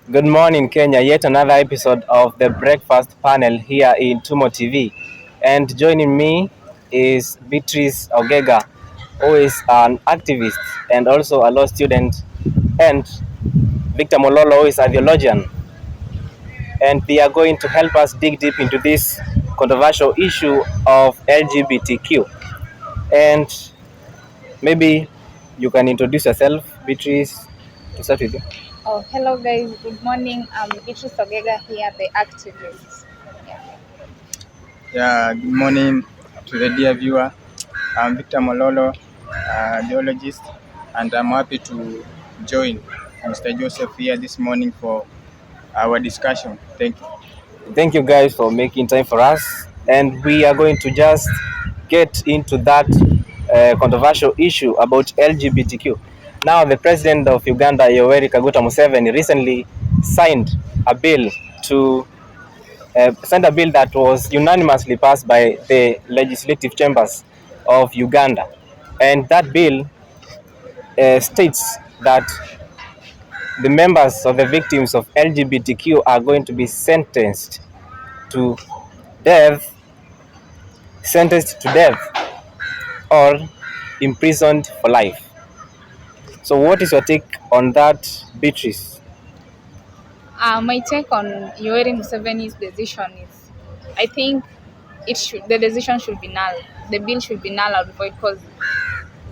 Good morning, Kenya. Yet another episode of the Breakfast Panel here in Tumo TV. And joining me is Beatrice Ogega, who is an activist and also a law student, and Victor Mololo, who is a theologian. And they are going to help us dig deep into this controversial issue of LGBTQ. And maybe you can introduce yourself, Beatrice, to start with you. Oh, hello guys. Good morning. I'm Beatrice Ogega here, the activist. Good morning to the dear viewer. I'm Victor Mololo, geologist, and I'm happy to join Mr. Joseph here this morning for our discussion. Thank you. Thank you guys for making time for us, and we are going to just get into that controversial issue about LGBTQ. Now, the president of Uganda, Yoweri Kaguta Museveni, recently signed a bill that was unanimously passed by the legislative chambers of Uganda, and that bill states that the members of the victims of LGBTQ are going to be to death, sentenced to death, or imprisoned for life. So, what is your take on that, Beatrice? My take on Yoweri Museveni's decision is, I think the decision should be null. The bill should be null and void because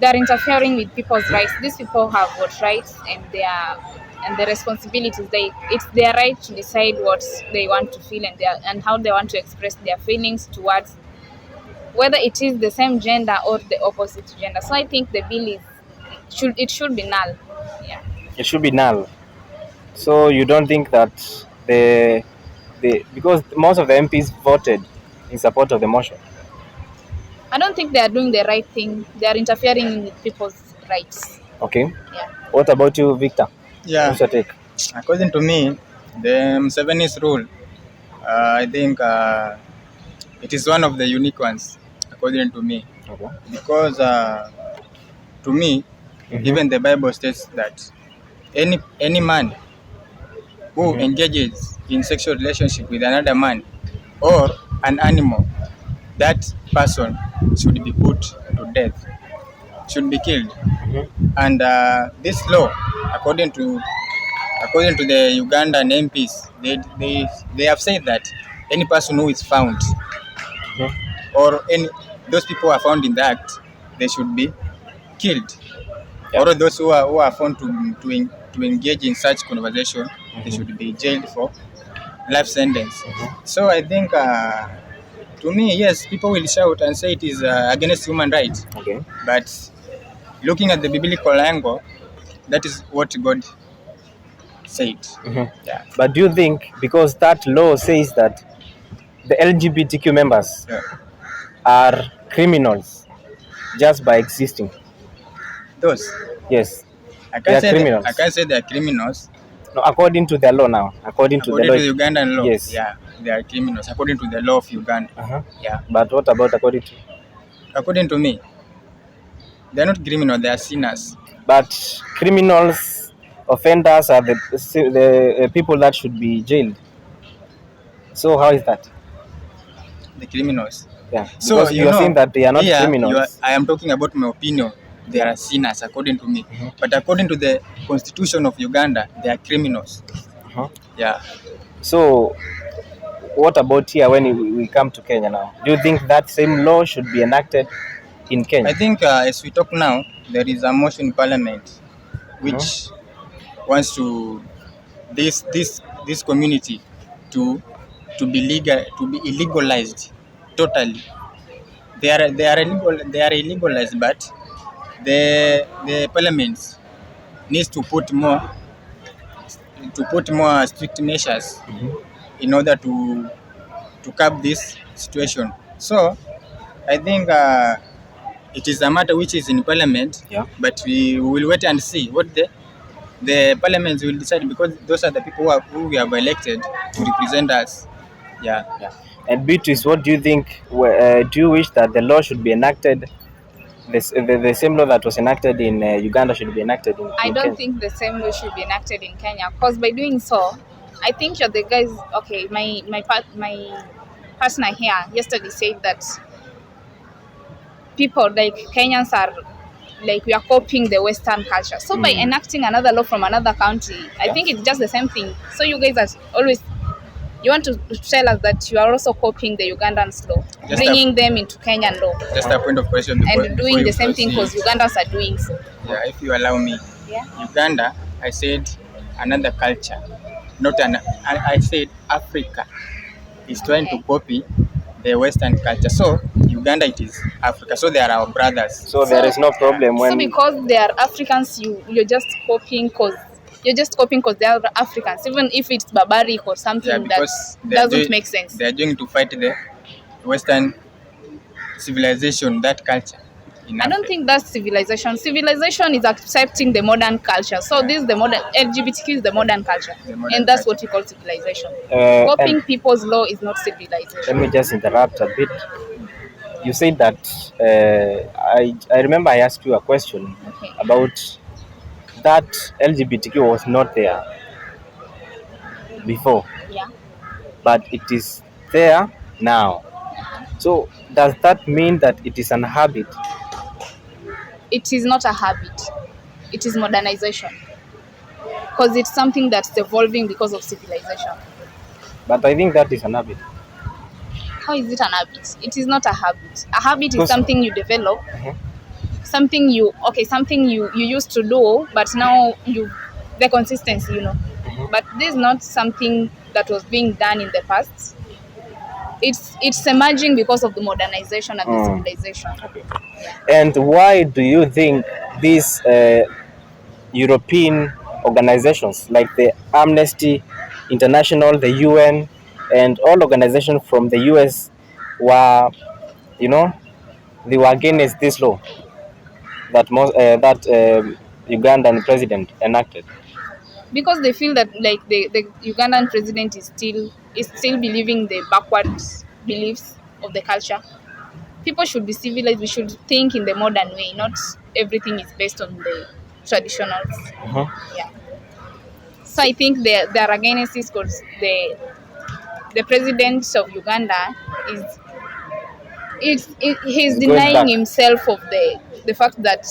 they are interfering with people's rights. These people have what rights and the responsibilities. It's their right to decide what they want to feel and how they want to express their feelings towards whether it is the same gender or the opposite gender. So I think the bill should be null. Yeah. It should be null. So, you don't think that because most of the MPs voted in support of the motion? I don't think they are doing the right thing. They are interfering with people's rights. Okay. Yeah. What about you, Victor? Yeah, What's your take? according to me, the Museveni's rule, I think it is one of the unique ones, according to me, Okay. because to me, even the Bible states that any man who engages in sexual relationship with another man or an animal, that person should be put to death, should be killed. And this law, according to the Ugandan MPs, they have said that any person who is found or those people who are found in the act, they should be killed. Yeah. Or those who are found to engage in such conversation, they should be jailed for life sentence. So I think, to me, yes, people will shout and say it is against human rights. Okay. But looking at the biblical angle, that is what God said. Yeah. But do you think, because that law says that the LGBTQ members Yeah. are criminals just by existing? Those Yes. I They are can't say criminals. I can't say they are criminals. No, according to the law now. According to According the law. to the Ugandan law, Yes. yeah, they are criminals according to the law of Uganda. Uh-huh. Yeah. But what about According to me, they are not criminals, they are sinners. But criminals, offenders are the people that should be jailed. So how is that? The criminals. Yeah. So Because you are saying that they are not here, criminals. I am talking about my opinion. They are sinners according to me. But according to the constitution of Uganda, they are criminals. Uh-huh. Yeah. So what about here when we come to Kenya now? Do you think that same law should be enacted in Kenya? I think as we talk now, there is a motion in Parliament which wants to this community to be illegalized totally. They are illegalized, but the Parliament needs to put more strict measures in order to curb this situation. So I think it is a matter which is in Parliament. Yeah. But we will wait and see what the Parliament will decide, because those are the people who we have elected to represent us. Yeah. And Beatrice, what do you think? Do you wish that the law should be enacted the same law that was enacted in Uganda should be enacted in I don't Kenya? think the same law should be enacted in Kenya, because by doing so, I think you're the guys. Okay, my partner here yesterday said that people like Kenyans are like we are copying the Western culture. So by enacting another law from another country, I think it's just the same thing. So you guys are always you want to tell us that you are also copying the Ugandan law, Just bringing them into Kenyan law, Just a point of question before, and before doing you the same thing because proceed. Ugandans are doing so. Yeah, if you allow me. Yeah. Uganda, I said another culture, not an. I said Africa is trying to Okay. copy the Western culture. So Uganda, it is Africa. So they are our brothers. So there is no problem So when because they are Africans, you're just copying because they are Africans, even if it's barbaric or something Yeah, that because they are doesn't doing- make sense. They are going to fight the Western civilization, that culture. In I don't Africa. think that's civilization. Civilization is accepting the modern culture. So this is the modern LGBTQ is the modern culture, The modern and that's culture. what we call civilization. and Copying people's law is not civilization. let me just interrupt a bit. You said that I remember I asked you a question Okay. about that LGBTQ was not there before, Yeah. but it is there now. So does that mean that it is an habit? It is not a habit. It is modernization. Because it's something that's evolving because of civilization. But I think that is an habit. How is it an habit? It is not a habit. A habit is Because- something you develop, Mhm. something you used to do, but now the consistency, But this is not something that was being done in the past. It's emerging because of the modernization and the civilization. And why do you think these European organizations like the Amnesty International, the UN, and all organizations from the US were, they were against this law that Ugandan president enacted? Because they feel that like the Ugandan president is still believing the backwards beliefs of the culture. People should be civilized. We should think in the modern way. Not everything is based on the traditionals. Mhm. Yeah. So I think they are against this because the president of Uganda he's He's going denying back. himself of the fact that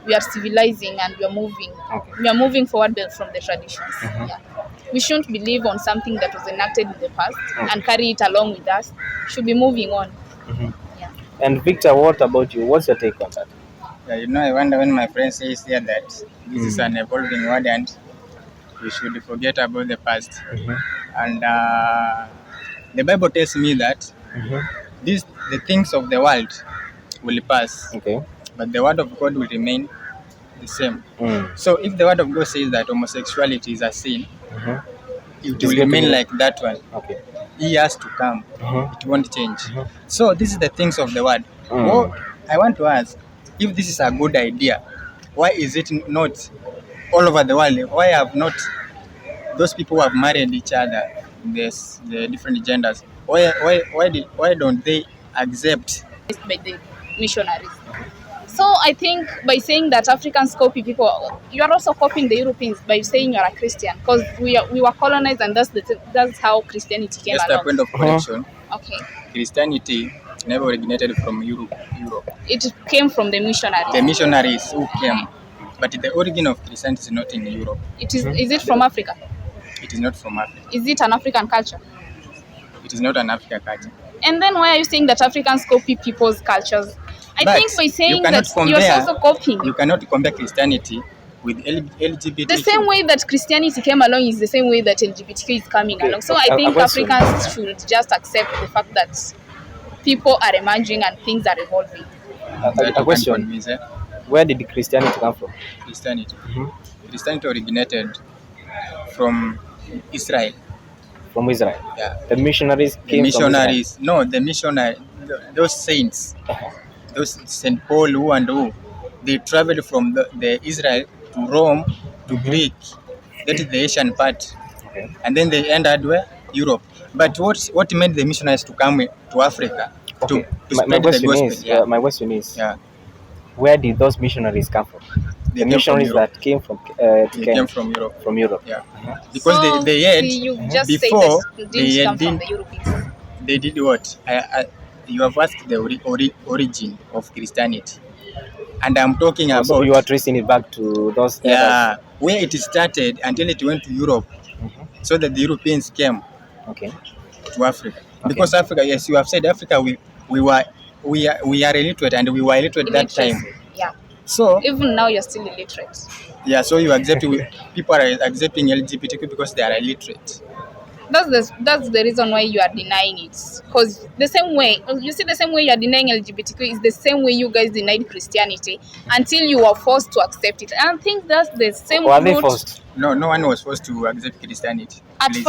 we are civilizing and we are moving. Okay. We are moving forward from the traditions. Yeah. We shouldn't believe on something that was enacted in the past and carry it along with us. We should be moving on. Yeah. And Victor, what about you? What's your take on that? Yeah, I wonder when my friend says here that this is an evolving world and we should forget about the past. And the Bible tells me that the things of the world will pass, Okay. but the word of God will remain the same. Mm. So if the word of God says that homosexuality is a sin, Mhm. it is will going to remain be- like that one. Okay. He has to come. Mhm. It won't change. So this is the things of the word. Mm. Well, I want to ask, if this is a good idea, why is it not all over the world? Why have not those people who have married each other, the different genders? Why don't they accept? By the missionaries. So I think by saying that Africans copy people, you are also copying the Europeans by saying you are a Christian because we were colonized and that's how Christianity came Just a along. point of correction. Okay. Christianity never originated from Europe. It came from the missionaries. The missionaries who came, but the origin of Christianity is not in Europe. Is it from Africa? It is not from Africa. Is it an African culture? It is not an African culture. And then why are you saying that Africans copy people's cultures? I But think by saying you cannot that you're compare- also copying. You cannot compare Christianity with LGBT. The same way that Christianity came along is the same way that LGBTQ is coming along. So I A think question. Africans should just accept the fact that people are emerging and things are evolving. A question. Where did Christianity come from? Christianity. Christianity originated from Israel. From Israel. Yeah. The missionaries The came missionaries. No, the missionary. Those saints. Those Saint Paul, who and who, they traveled from the Israel to Rome to Greek. That is the Asian part. from Israel. Okay. And then they ended where? Europe. But what made the missionaries to come to Africa? Okay. To My spread the question gospel? is, Yeah. my question is, Yeah. where did those missionaries come from? They The came from missionaries Europe. that came from to They Kenya. came from Europe. From Europe. Yeah. Because So, they had, see, you just say before, that they didn't had come from didn't- the Europeans. they did what? You have asked the origin of Christianity. And I'm talking Oh, about so you are tracing it back to those eras. yeah, where it started until it went to Europe, Mhm. so that the Europeans came Okay. to Africa. Because Africa, yes, you have said Africa, we are illiterate, and we were illiterate that time. Illiteracy. Yeah. So Even now, you're still illiterate. yeah, so you accept people are accepting LGBTQ because they are illiterate. That's the reason why you are denying it. Because the same way, you see, the same way you are denying LGBTQ is the same way you guys denied Christianity until you were forced to accept it. And I think that's the same Were they route. forced? No one was forced to accept Christianity. At Please.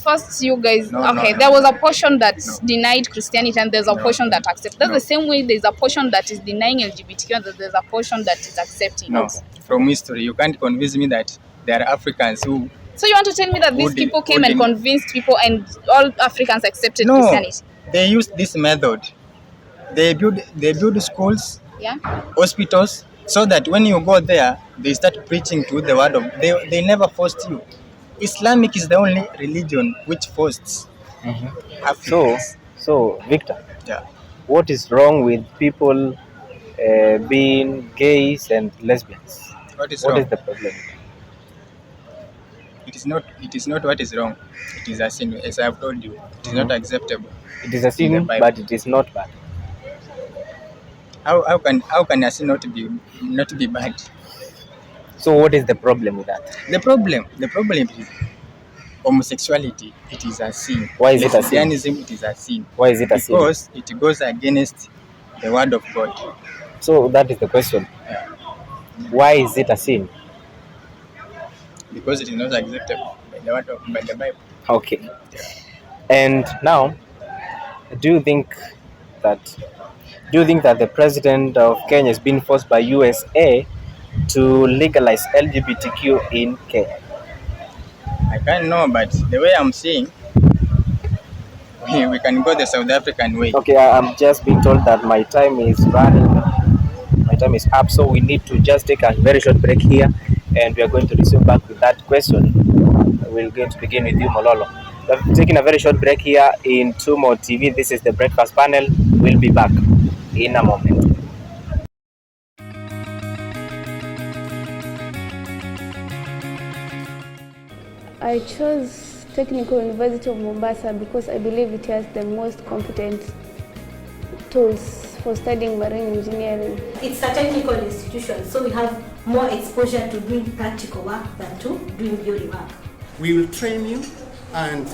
first, you guys, No, okay, no. there was a portion that No. denied Christianity and there's a No. portion that accepts. That's No. the same way there's a portion that is denying LGBTQ and there's a portion that is accepting No, it. from history, you can't convince me that there are Africans who So you want to tell me that these Who did- people who came and did- convinced people and all Africans accepted no, Christianity? they used this method. They build schools, Yeah? hospitals, so that when you go there, they start preaching to the word of. They never forced you. Islamic is the only religion which forced Mhm. Africans. So Victor, Yeah. what is wrong with people being gays and lesbians? What is What wrong? is the problem? It is not what is wrong. It is a sin, as I have told you. It is not acceptable. It is a In the sin, Bible. but it is not bad. How can a sin not be bad? So what is the problem with that? The problem is homosexuality. It is a sin. Why is it a sin? Lesbianism, it is a sin. Why is it a sin? Because it goes against the word of God. So that is the question. Yeah. Why is it a sin? Because it is not acceptable by the Bible. Okay. And now, do you think that the president of Kenya is being forced by USA to legalize LGBTQ in Kenya? I can't know, but the way I'm seeing, we can go the South African way. Okay, I'm just being told that my time is running. My time is up, so we need to just take a very short break here, and we are going to resume back with that question. We're going to begin with you, Mololo. We're taking a very short break here in Tumo TV. This is the Breakfast Panel. We'll be back in a moment. I chose Technical University of Mombasa because I believe it has the most competent tools for studying marine engineering. It's a technical institution, so we have more exposure to doing practical work than to doing theory work. We will train you, and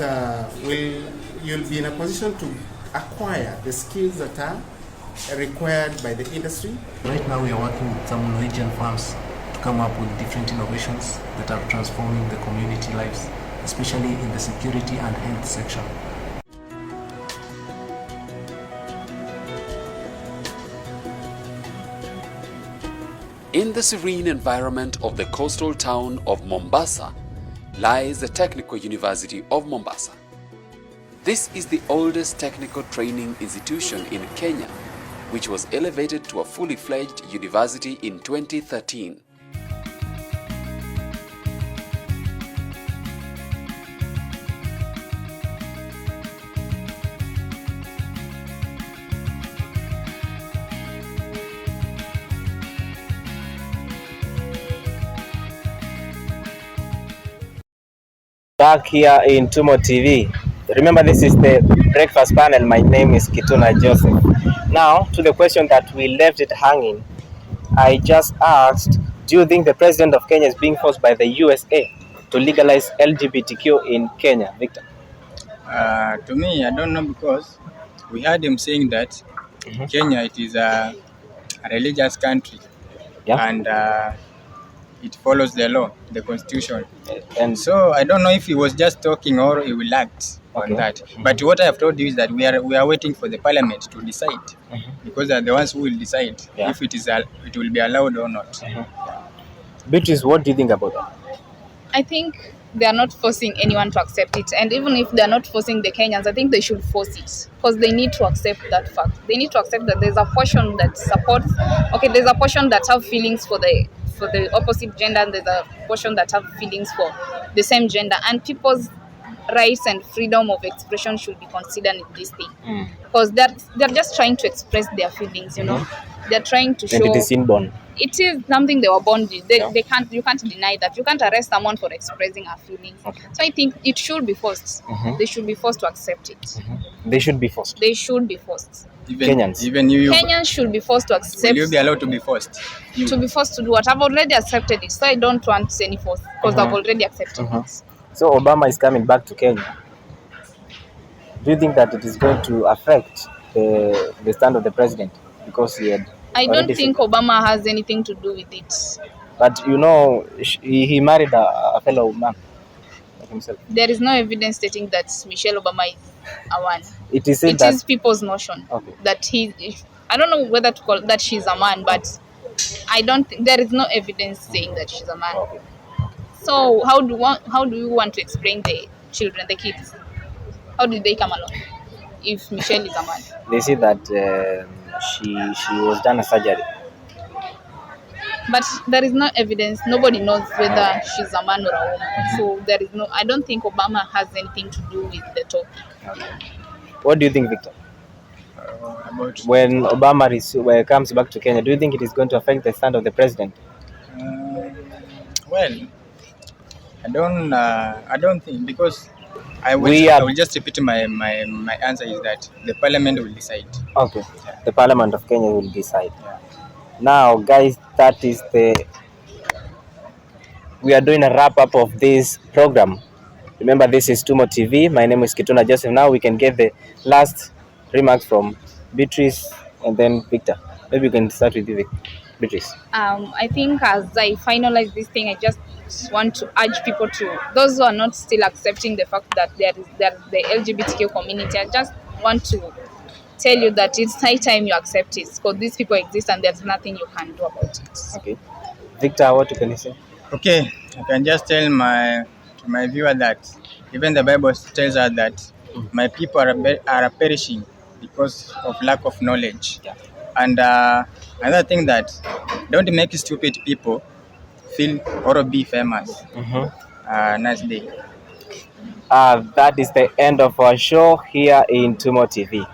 you'll be in a position to acquire the skills that are required by the industry. Right now we are working with some Norwegian firms to come up with different innovations that are transforming the community lives, especially in the security and health section. In the serene environment of the coastal town of Mombasa lies the Technical University of Mombasa. This is the oldest technical training institution in Kenya, which was elevated to a fully fledged university in 2013. Back here in Tumo TV. Remember, this is the Breakfast Panel. My name is Kituna Joseph. Now, to the question that we left it hanging, I just asked, do you think the president of Kenya is being forced by the USA to legalize LGBTQ in Kenya? Victor? To me, I don't know, because we heard him saying that Kenya, it is a religious country, Yeah. and it follows the law, the constitution. And So I don't know if he was just talking or he will act on Okay. that. But what I have told you is that we are waiting for the parliament to decide, because they are the ones who will decide Yeah. if it will be allowed or not. Beatrice, what do you think about that? I think they are not forcing anyone to accept it. And even if they are not forcing the Kenyans, I think they should force it, because they need to accept that fact. They need to accept that there's a portion that supports, okay, there's a portion that have feelings for the opposite gender, and there's a portion that have feelings for the same gender, and people's rights and freedom of expression should be considered in this thing, because they're just trying to express their feelings, you know. They're trying to show, And it is inborn. it is something they were born with. You can't deny that. You can't arrest someone for expressing her feelings. Okay. So I think it should be forced. They should be forced to accept it. They should be forced. They should be forced. Kenyans. Even you Kenyans should be forced to accept. will you be allowed to be forced? You. To be forced to do what? I've already accepted it, so I don't want any force, because I've already accepted it. So Obama is coming back to Kenya. Do you think that it is going to affect the stand of the president? Because he had I don't already think Obama has anything to do with it. But you know, he married a fellow man like himself. There is no evidence stating that Michelle Obama is a man. It is said It that is people's notion that I don't know whether to call that she's a man, but I don't think there is no evidence saying that she's a man. So how do you want to explain the children, the kids? How did they come along if Michelle is a man? they say that she was done a surgery. But there is no evidence. Nobody knows whether she's a man or a woman. So there is no. I don't think Obama has anything to do with the topic. What do you think, Victor? About When Obama comes back to Kenya, do you think it is going to affect the stand of the president? well, I don't think, because I We will just repeat my answer is that the parliament will decide. Okay. The Parliament of Kenya will decide. Now, guys, we are doing a wrap up of this program. Remember, this is Tumo TV. My name is Kituna Joseph. Now we can get the last remarks from Beatrice and then Victor. Maybe you can start with you, Beatrice. I think as I finalize this thing, I just want to urge people those who are not still accepting the fact that there is the LGBTQ community. I just want to tell you that it's high time you accept it, because these people exist and there's nothing you can do about it. Okay. Victor, what can you say? Okay, I can just tell my viewer that even the Bible tells us that my people are perishing because of lack of knowledge. And another thing, that don't make stupid people feel or be famous. Nice day. That is the end of our show here in Tumo TV.